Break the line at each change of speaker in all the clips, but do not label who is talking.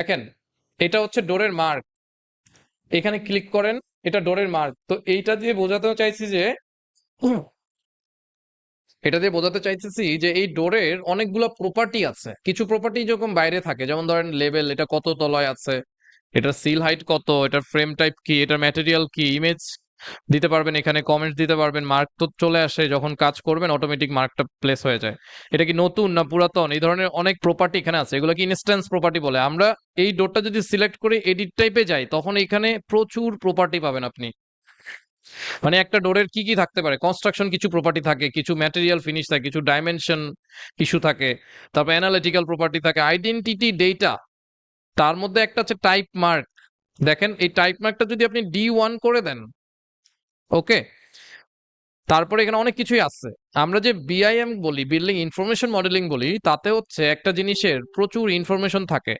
দেখেন এটা হচ্ছে ডোরের মার্ক, এখানে ক্লিক করেন, এটা ডোরের মার্ক। তো এইটা দিয়ে বোঝাতে চাইছি যে এটা দিয়ে বোঝাতে চাইতেছি যে এই ডোরের অনেকগুলো প্রপার্টি আছে। কিছু প্রপার্টি যখন বাইরে থাকে, যেমন ধরেন লেভেল, এটা কত তলায় আছে, এটার সিল হাইট কত, এটার ফ্রেম টাইপ কি, এটার ম্যাটেরিয়াল কি, ইমেজ দিতে পারবেন, এখানে কমেন্টস দিতে পারবেন, মার্ক তো চলে আসে যখন কাজ করবেন, অটোমেটিক মার্কটা প্লেস হয়ে যায়। এটা কি নতুন না পুরাতন, এই ধরনের অনেক প্রপার্টি এখানে আছে, এগুলো কি ইনস্ট্যান্স প্রপার্টি বলে। আমরা এই ডোরটা যদি সিলেক্ট করে এডিট টাইপে যাই, তখন এখানে প্রচুর প্রপার্টি পাবেন আপনি। মানে একটা ডোরের কি কি থাকতে পারে, কনস্ট্রাকশন কিছু প্রপার্টি থাকে, কিছু ম্যাটেরিয়াল ফিনিশ থাকে, কিছু ডাইমেনশন ইস্যু থাকে, তারপর অ্যানালিটিক্যাল প্রপার্টি থাকে, আইডেন্টিটি ডেটা, তার মধ্যে একটা হচ্ছে টাইপ মার্ক। দেখেন এই টাইপ মার্কটা যদি আপনি D1 করে দেন, ওকে, তারপরে এখানে অনেক কিছুই আছে। আমরা যে BIM বলি, বিল্ডিং ইনফরমেশন মডেলিং বলি, তাতে হচ্ছে একটা জিনিসের প্রচুর ইনফরমেশন থাকে,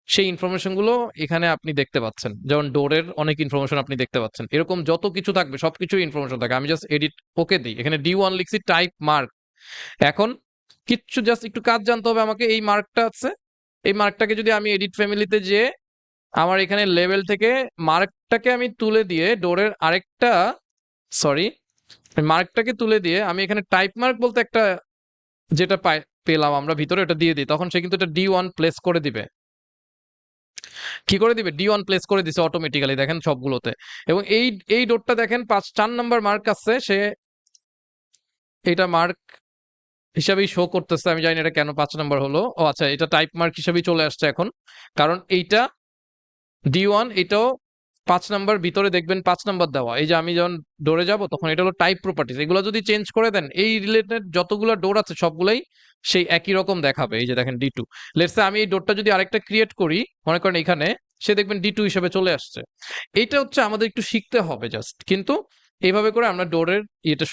সেই ইনফরমেশন গুলো এখানে আপনি দেখতে পাচ্ছেন। যেমন ডোরের অনেক ইনফরমেশন আপনি দেখতে পাচ্ছেন, এরকম যত কিছু থাকবে সবকিছু ইনফরমেশন থাকে। আমি জাস্ট এডিট ওকে দিই, এখানে D1 লিখছি, টাইপ মার্ক। এখন কিচ্ছু, জাস্ট একটু কাজ জানতে হবে আমাকে। এই মার্কটা আছে, এই মার্কটাকে যদি আমি এডিট ফ্যামিলিতে যে আমার এখানে লেভেল থেকে মার্কটাকে আমি তুলে দিয়ে ডোরের আরেকটা, সরি, মার্কটাকে তুলে দিয়ে আমি এখানে টাইপ মার্ক বলতে একটা যেটা পেলাম আমরা ভিতরে, এটা দিয়ে দিই, তখন সে কিন্তু এটা D1 প্লেস করে দিবে। কি করে দিবে? D1 প্লেস করে দিছে অটোমেটিক্যালি, দেখেন সবগুলোতে। এবং এই ডোরটা দেখেন 4 নাম্বার মার্ক আছে, সে এটা মার্ক হিসাবেই শো করতেছে। আমি জানি না এটা কেন 5 নাম্বার হলো। ও আচ্ছা, এটা টাইপ মার্ক হিসাবেই চলে আসছে এখন, কারণ এইটা D1, এটাও 5 নাম্বার, ভিতরে দেখবেন 5 নাম্বার দেওয়া। এই যে আমি যখন ডোরে যাব, তখন এটা হলো টাইপ প্রপার্টিজ। এগুলো যদি চেঞ্জ করে দেন, এই রিলেটেড যতগুলো ডোর আছে সবগুলাই সেই একই রকম দেখাবে। এই যে দেখেন D2, লেটস সে আমি এই ডোরটা যদি আরেকটা ক্রিয়েট করি, মনে করেন এখানে, সে দেখবেন D2 হিসেবে চলে আসছে। এইটা হচ্ছে আমাদের একটু শিখতে হবে জাস্ট, কিন্তু এইভাবে করে আমরা ডোরের ইয়েটা